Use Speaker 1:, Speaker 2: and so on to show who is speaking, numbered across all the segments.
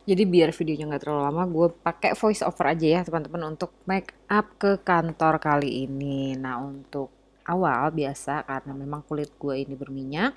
Speaker 1: Jadi biar videonya nggak terlalu lama, gue pakai voice over aja ya teman-teman untuk make up ke kantor kali ini. Nah untuk awal biasa karena memang kulit gue ini berminyak,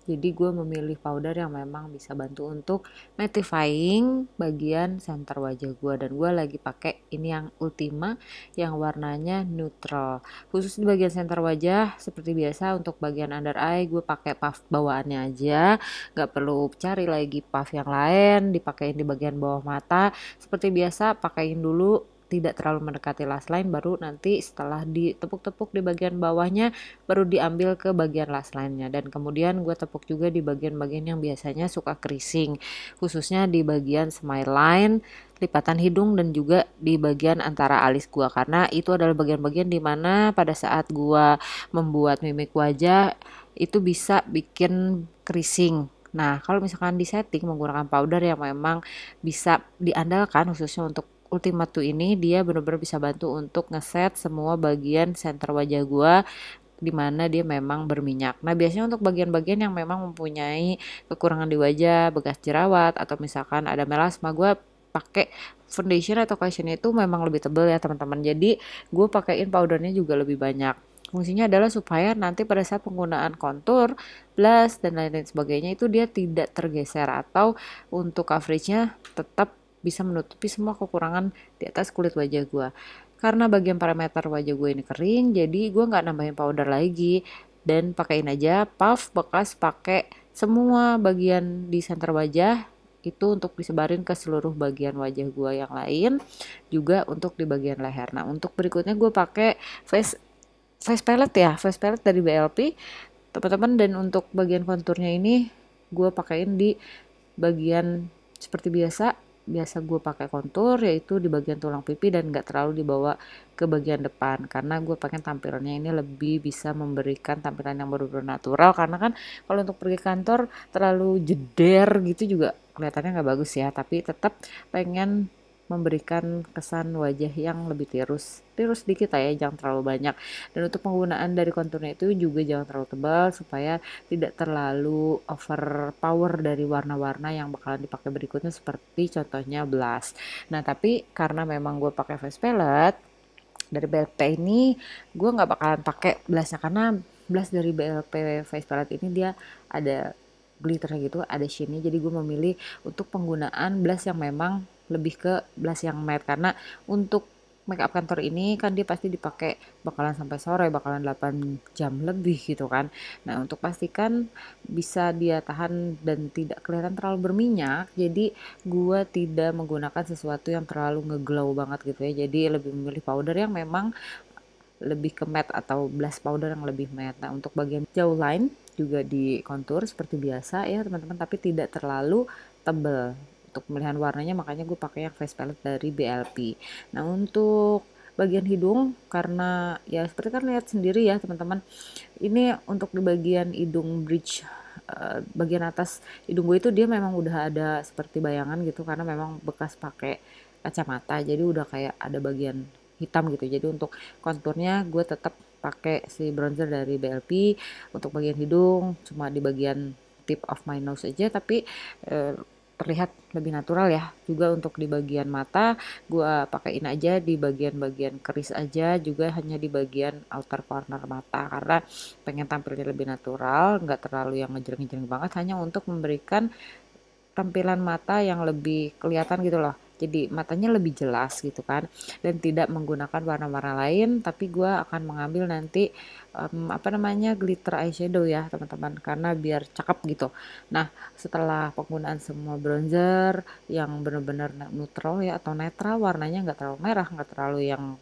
Speaker 1: jadi gue memilih powder yang memang bisa bantu untuk mattifying bagian center wajah gue. Dan gue lagi pakai ini yang Ultima yang warnanya neutral. Khusus di bagian center wajah seperti biasa untuk bagian under eye gue pakai puff bawaannya aja. Nggak perlu cari lagi puff yang lain, dipakein di bagian bawah mata. Seperti biasa pakein dulu tidak terlalu mendekati last line, baru nanti setelah ditepuk-tepuk di bagian bawahnya baru diambil ke bagian last line-nya. Dan kemudian gue tepuk juga di bagian-bagian yang biasanya suka creasing, khususnya di bagian smile line, lipatan hidung, dan juga di bagian antara alis gue, karena itu adalah bagian-bagian dimana pada saat gue membuat mimik wajah itu bisa bikin creasing. Nah, kalau misalkan di setting menggunakan powder yang memang bisa diandalkan khususnya untuk Ultimate 2 ini, dia benar-benar bisa bantu untuk ngeset semua bagian center wajah gua di mana dia memang berminyak. Nah, biasanya untuk bagian-bagian yang memang mempunyai kekurangan di wajah, bekas jerawat atau misalkan ada melasma, gua pakai foundation atau cushion itu memang lebih tebal ya teman-teman. Jadi gue pakaiin powdernya juga lebih banyak. Fungsinya adalah supaya nanti pada saat penggunaan kontur, blush, dan lain-lain sebagainya itu dia tidak tergeser atau untuk coveragenya tetap bisa menutupi semua kekurangan di atas kulit wajah gue. Karena bagian parameter wajah gue ini kering, jadi gue nggak nambahin powder lagi dan pakaiin aja puff bekas pakai semua bagian di center wajah itu untuk disebarin ke seluruh bagian wajah gue yang lain, juga untuk di bagian leher. Nah untuk berikutnya gue pakai face face palette ya, face palette dari BLP teman-teman. Dan untuk bagian konturnya ini gue pakaiin di bagian seperti biasa biasa gue pakai kontur, yaitu di bagian tulang pipi dan gak terlalu dibawa ke bagian depan, karena gue pengen tampilannya ini lebih bisa memberikan tampilan yang benar-benar natural. Karena kan kalau untuk pergi kantor terlalu jeder gitu juga kelihatannya nggak bagus ya, tapi tetap pengen memberikan kesan wajah yang lebih tirus tirus dikit ya, jangan terlalu banyak. Dan untuk penggunaan dari konturnya itu juga jangan terlalu tebal supaya tidak terlalu overpower dari warna-warna yang bakalan dipakai berikutnya seperti contohnya blush. Nah tapi karena memang gue pakai face palette dari BLP ini, gue nggak bakalan pakai blushnya karena blush dari BLP face palette ini dia ada glitter gitu, ada shiny. Jadi gue memilih untuk penggunaan blush yang memang lebih ke blush yang matte, karena untuk makeup kantor ini kan dia pasti dipakai bakalan sampai sore, bakalan 8 jam lebih gitu kan. Nah, untuk pastikan bisa dia tahan dan tidak kelihatan terlalu berminyak, jadi gua tidak menggunakan sesuatu yang terlalu ngeglow banget gitu ya. Jadi lebih memilih powder yang memang lebih ke matte atau blush powder yang lebih matte. Nah, untuk bagian jawline juga di contour seperti biasa ya teman-teman, tapi tidak terlalu tebal. Untuk pemilihan warnanya makanya gue pakai yang face palette dari BLP. Nah, untuk bagian hidung karena ya seperti kan lihat sendiri ya teman-teman, ini untuk di bagian hidung bridge, bagian atas hidung gue itu dia memang udah ada seperti bayangan gitu karena memang bekas pakai kacamata, jadi udah kayak ada bagian hitam gitu. Jadi untuk konturnya gue tetap pakai si bronzer dari BLP. Untuk bagian hidung cuma di bagian tip of my nose aja, tapi eh, terlihat lebih natural ya. Juga untuk di bagian mata gue pakaiin aja di bagian-bagian keris aja, juga hanya di bagian outer corner mata karena pengen tampilnya lebih natural, nggak terlalu yang ngejreng-ngejreng banget, hanya untuk memberikan tampilan mata yang lebih kelihatan gitu loh. Jadi matanya lebih jelas gitu kan, dan tidak menggunakan warna-warna lain, tapi gue akan mengambil nanti apa namanya glitter eyeshadow ya teman-teman, karena biar cakep gitu. Nah setelah penggunaan semua bronzer yang benar-benar neutral ya atau netral, warnanya nggak terlalu merah, nggak terlalu yang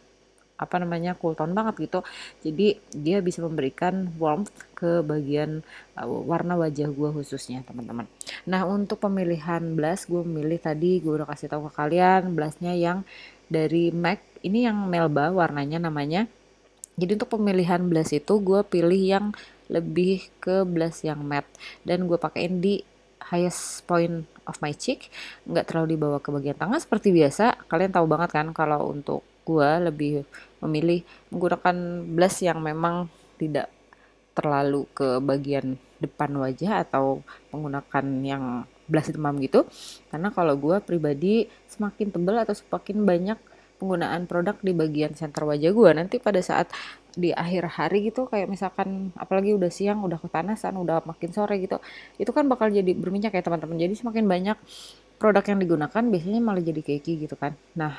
Speaker 1: apa namanya cool tone banget gitu, jadi dia bisa memberikan warmth ke bagian warna wajah gue khususnya teman-teman. Nah untuk pemilihan blush gue memilih, tadi gue udah kasih tahu ke kalian blushnya yang dari MAC ini yang Melba warnanya namanya. Jadi untuk pemilihan blush itu gue pilih yang lebih ke blush yang matte, dan gue pakein di highest point of my cheek, nggak terlalu dibawa ke bagian tengah seperti biasa. Kalian tahu banget kan kalau untuk gue lebih memilih menggunakan blush yang memang tidak terlalu ke bagian depan wajah atau menggunakan yang blush demam gitu. Karena kalau gue pribadi semakin tebal atau semakin banyak penggunaan produk di bagian center wajah gue, nanti pada saat di akhir hari gitu, kayak misalkan apalagi udah siang, udah kepanasan, udah makin sore gitu, itu kan bakal jadi berminyak ya teman-teman. Jadi semakin banyak produk yang digunakan biasanya malah jadi cakey gitu kan. Nah,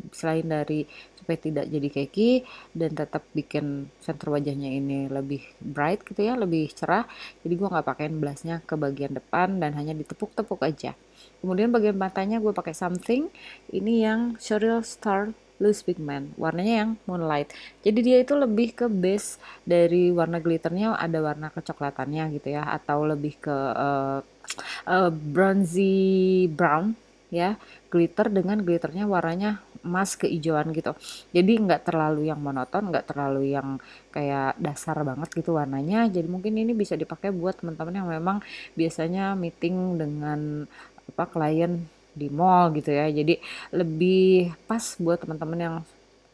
Speaker 1: selain dari supaya tidak jadi cakey dan tetap bikin center wajahnya ini lebih bright gitu ya, lebih cerah, jadi gue nggak pakein blushnya ke bagian depan dan hanya ditepuk-tepuk aja. Kemudian bagian matanya gue pakai something, ini yang Sheryl Star Loose Pigment, warnanya yang Moonlight. Jadi dia itu lebih ke base dari warna glitternya, ada warna kecoklatannya gitu ya, atau lebih ke bronzy brown ya, glitter dengan glitternya warnanya emas kehijauan gitu. Jadi nggak terlalu yang monoton, nggak terlalu yang kayak dasar banget gitu warnanya. Jadi mungkin ini bisa dipakai buat teman-teman yang memang biasanya meeting dengan apa klien di mall gitu ya. Jadi lebih pas buat teman-teman yang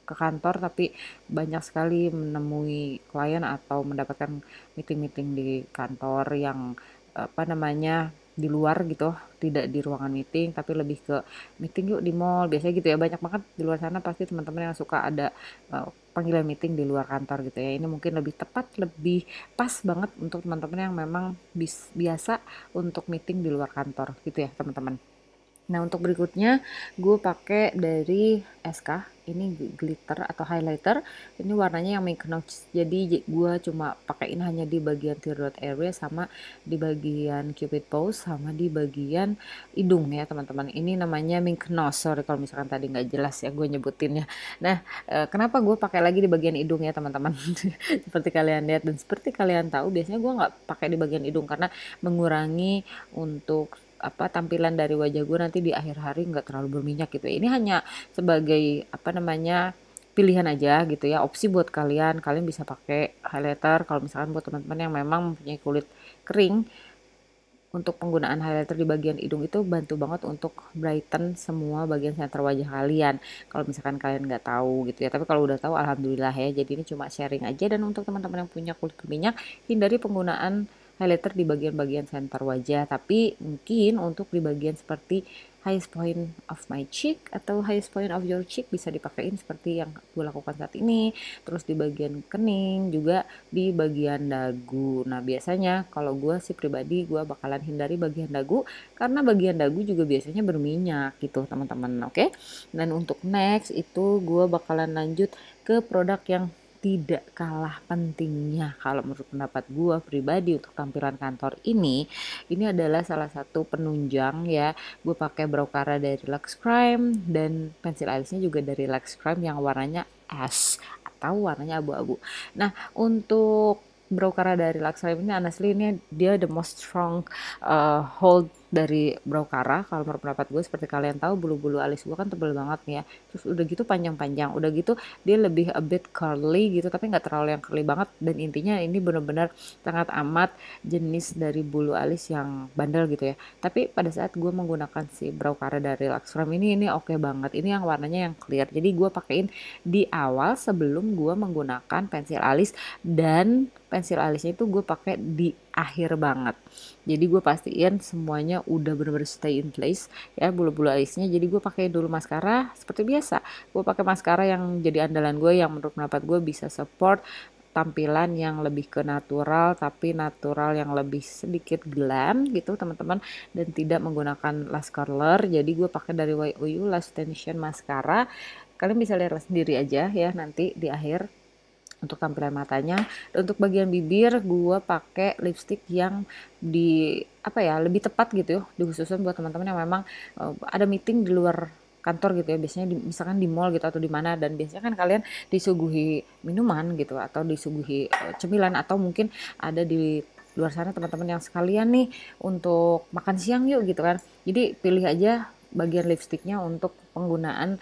Speaker 1: ke kantor tapi banyak sekali menemui klien atau mendapatkan meeting-meeting di kantor yang apa namanya di luar gitu, tidak di ruangan meeting tapi lebih ke meeting yuk di mall biasanya gitu ya. Banyak banget di luar sana pasti teman-teman yang suka ada panggilan meeting di luar kantor gitu ya. Ini mungkin lebih tepat, lebih pas banget untuk teman-teman yang memang biasa untuk meeting di luar kantor gitu ya teman-teman. Nah, untuk berikutnya gue pakai dari SK, ini glitter atau highlighter. Ini warnanya yang Make Notch. Jadi gue cuma pakaiin hanya di bagian tear dot area sama di bagian cupid pose sama di bagian hidung ya teman-teman. Ini namanya Mink Nose. Sorry kalau misalkan tadi nggak jelas ya gue nyebutinnya. Nah, kenapa gue pakai lagi di bagian hidung ya teman-teman? Seperti kalian lihat dan seperti kalian tahu, biasanya gue nggak pakai di bagian hidung karena mengurangi untuk apa tampilan dari wajah gue nanti di akhir hari nggak terlalu berminyak gitu ya. Ini hanya sebagai apa namanya pilihan aja gitu ya, opsi buat kalian. Kalian bisa pakai highlighter kalau misalkan buat teman-teman yang memang mempunyai kulit kering. Untuk penggunaan highlighter di bagian hidung itu bantu banget untuk brighten semua bagian center wajah kalian. Kalau misalkan kalian nggak tahu gitu ya, tapi kalau udah tahu alhamdulillah ya. Jadi ini cuma sharing aja. Dan untuk teman-teman yang punya kulit berminyak, hindari penggunaan highlighter di bagian-bagian center wajah. Tapi mungkin untuk di bagian seperti highest point of my cheek atau highest point of your cheek bisa dipakein seperti yang gue lakukan saat ini. Terus di bagian kening juga, di bagian dagu. Nah, biasanya kalau gue sih pribadi gue bakalan hindari bagian dagu karena bagian dagu juga biasanya berminyak gitu teman-teman. Oke. Dan untuk next itu gue bakalan lanjut ke produk yang tidak kalah pentingnya kalau menurut pendapat gue pribadi untuk tampilan kantor ini adalah salah satu penunjang ya. Gue pakai brow cara dari Lux Crime dan pensil alisnya juga dari Lux Crime yang warnanya ash atau warnanya abu-abu. Nah, untuk brow cara dari Lux Crime ini honestly ini dia the most strong hold dari brow cara kalau menurut pendapat gue. Seperti kalian tahu bulu-bulu alis gue kan tebel banget nih ya, terus udah gitu panjang-panjang, udah gitu dia lebih a bit curly gitu tapi nggak terlalu yang curly banget. Dan intinya ini benar-benar sangat amat jenis dari bulu alis yang bandel gitu ya. Tapi pada saat gue menggunakan si brow cara dari Luxrem ini oke banget. Ini yang warnanya yang clear, jadi gue pakein di awal sebelum gue menggunakan pensil alis, dan pensil alisnya itu gue pakai di akhir banget. Jadi gue pastiin semuanya udah bener-bener stay in place ya bulu-bulu alisnya. Jadi gue pakai dulu maskara seperti biasa. Gue pakai maskara yang jadi andalan gue, yang menurut pendapat gue bisa support tampilan yang lebih ke natural, tapi natural yang lebih sedikit glam gitu teman-teman, dan tidak menggunakan lash curler. Jadi gue pakai dari YOU Lash Tension Mascara. Kalian bisa lihat sendiri aja ya nanti di akhir untuk tampilan matanya. Dan untuk bagian bibir gue pakai lipstick yang di apa ya lebih tepat gitu ya, dikhususkan buat teman-teman yang memang ada meeting di luar kantor gitu ya, biasanya misalkan di mall gitu atau di mana, dan biasanya kan kalian disuguhi minuman gitu atau disuguhi cemilan, atau mungkin ada di luar sana teman-teman yang sekalian nih untuk makan siang yuk gitu kan. Jadi pilih aja bagian lipsticknya untuk penggunaan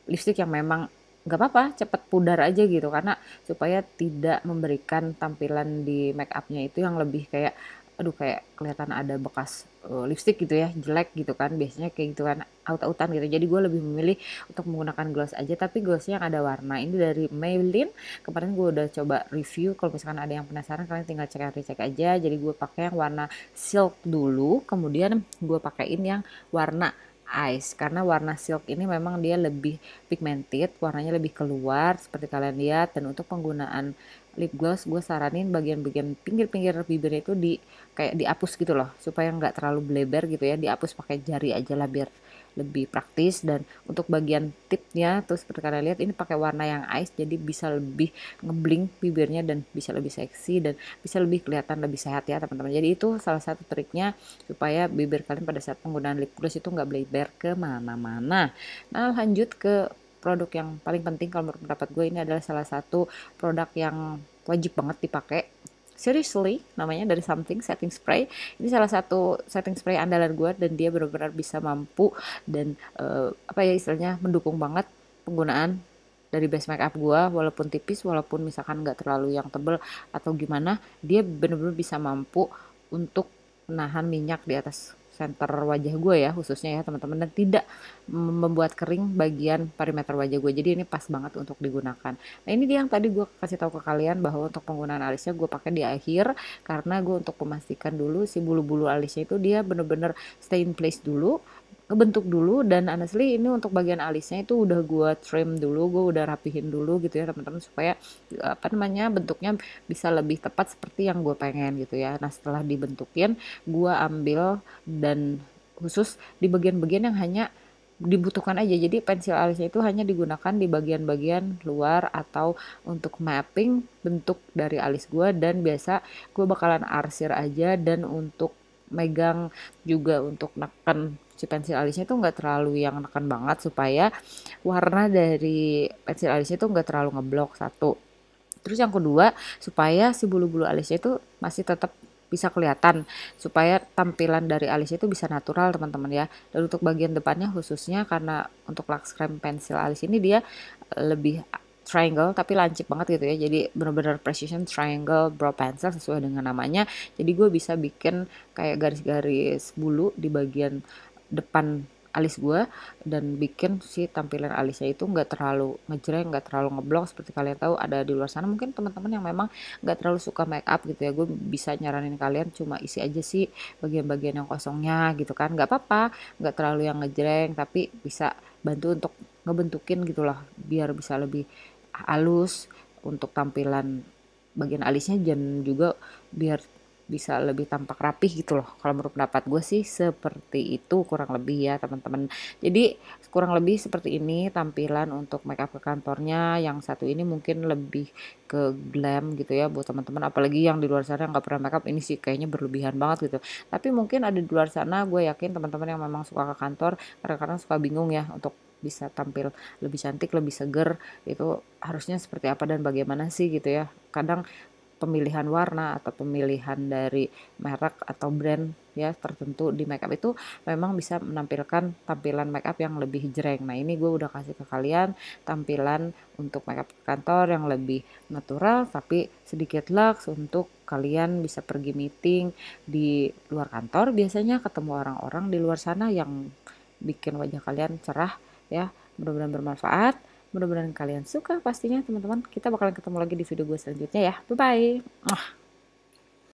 Speaker 1: lipstick yang memang nggak apa-apa cepet pudar aja gitu, karena supaya tidak memberikan tampilan di make upnya itu yang lebih kayak aduh kayak kelihatan ada bekas lipstick gitu ya, jelek gitu kan, biasanya kayak gitu kan, aut-autan gitu. Jadi gue lebih memilih untuk menggunakan gloss aja, tapi glossnya yang ada warna. Ini dari Maybelline, kemarin gue udah coba review, kalau misalkan ada yang penasaran kalian tinggal cek aja. Jadi gue pakai yang warna silk dulu, kemudian gue pakein yang warna ice, karena warna silk ini memang dia lebih pigmented, warnanya lebih keluar seperti kalian lihat. Dan untuk penggunaan lip gloss gue saranin bagian-bagian pinggir-pinggir bibirnya itu kayak dihapus gitu loh, supaya nggak terlalu bleber gitu ya, dihapus pakai jari aja lah biar lebih praktis. Dan untuk bagian tipnya tuh seperti kalian lihat ini pakai warna yang ice, jadi bisa lebih ngebling bibirnya dan bisa lebih seksi dan bisa lebih kelihatan lebih sehat ya teman-teman. Jadi itu salah satu triknya supaya bibir kalian pada saat penggunaan lip gloss itu nggak bleber ke mana-mana. Nah, lanjut ke produk yang paling penting kalau menurut pendapat gue, ini adalah salah satu produk yang wajib banget dipakai. Seriously, namanya dari Something Setting Spray. Ini salah satu setting spray andalan gue dan dia benar-benar bisa mampu dan apa ya istilahnya mendukung banget penggunaan dari base makeup gue, walaupun tipis, walaupun misalkan nggak terlalu yang tebel atau gimana, dia benar-benar bisa mampu untuk menahan minyak di atas center wajah gue ya, khususnya ya teman-teman, dan tidak membuat kering bagian perimeter wajah gue. Jadi ini pas banget untuk digunakan. Nah ini dia yang tadi gue kasih tahu ke kalian, bahwa untuk penggunaan alisnya gue pakai di akhir, karena gue untuk memastikan dulu si bulu-bulu alisnya itu dia bener-bener stay in place dulu, ngebentuk dulu. Dan honestly ini untuk bagian alisnya itu udah gue trim dulu, gue udah rapihin dulu gitu ya teman-teman, supaya apa namanya bentuknya bisa lebih tepat seperti yang gue pengen gitu ya. Nah setelah dibentukin, gue ambil dan khusus di bagian-bagian yang hanya dibutuhkan aja. Jadi pensil alisnya itu hanya digunakan di bagian-bagian luar atau untuk mapping bentuk dari alis gue. Dan biasa gue bakalan arsir aja, dan untuk megang juga untuk neken si pensil alisnya itu nggak terlalu yang neken banget, supaya warna dari pensil alisnya itu nggak terlalu ngeblok, satu. Terus yang kedua, supaya si bulu-bulu alisnya itu masih tetap bisa kelihatan, supaya tampilan dari alisnya itu bisa natural teman-teman ya. Dan untuk bagian depannya khususnya, karena untuk Lux Creme pensil alis ini dia lebih triangle tapi lancip banget gitu ya, jadi benar-benar precision triangle brow pencil sesuai dengan namanya. Jadi gue bisa bikin kayak garis-garis bulu di bagian depan alis gue, dan bikin si tampilan alisnya itu nggak terlalu ngejreng, nggak terlalu ngeblok. Seperti kalian tahu ada di luar sana mungkin teman-teman yang memang nggak terlalu suka make up gitu ya, gue bisa nyaranin kalian cuma isi aja sih bagian-bagian yang kosongnya gitu kan, nggak apa-apa, nggak terlalu yang ngejreng, tapi bisa bantu untuk ngebentukin gitu lah, biar bisa lebih halus untuk tampilan bagian alisnya, dan juga biar bisa lebih tampak rapih gitu loh. Kalau menurut pendapat gue sih seperti itu kurang lebih ya teman-teman. Jadi kurang lebih seperti ini tampilan untuk makeup ke kantornya. Yang satu ini mungkin lebih ke glam gitu ya buat teman-teman. Apalagi yang di luar sana nggak pernah makeup, ini sih kayaknya berlebihan banget gitu. Tapi mungkin ada di luar sana, gue yakin teman-teman yang memang suka ke kantor kadang-kadang suka bingung ya untuk bisa tampil lebih cantik, lebih seger, itu harusnya seperti apa dan bagaimana sih gitu ya. Kadang pemilihan warna atau pemilihan dari merek atau brand ya tertentu di makeup itu memang bisa menampilkan tampilan makeup yang lebih jreng. Nah ini gue udah kasih ke kalian tampilan untuk makeup kantor yang lebih natural tapi sedikit luxe, untuk kalian bisa pergi meeting di luar kantor, biasanya ketemu orang-orang di luar sana yang bikin wajah kalian cerah ya. Mudah-mudahan bermanfaat. Mudah-mudahan kalian suka pastinya teman-teman. Kita bakalan ketemu lagi di video gue selanjutnya ya. Bye-bye.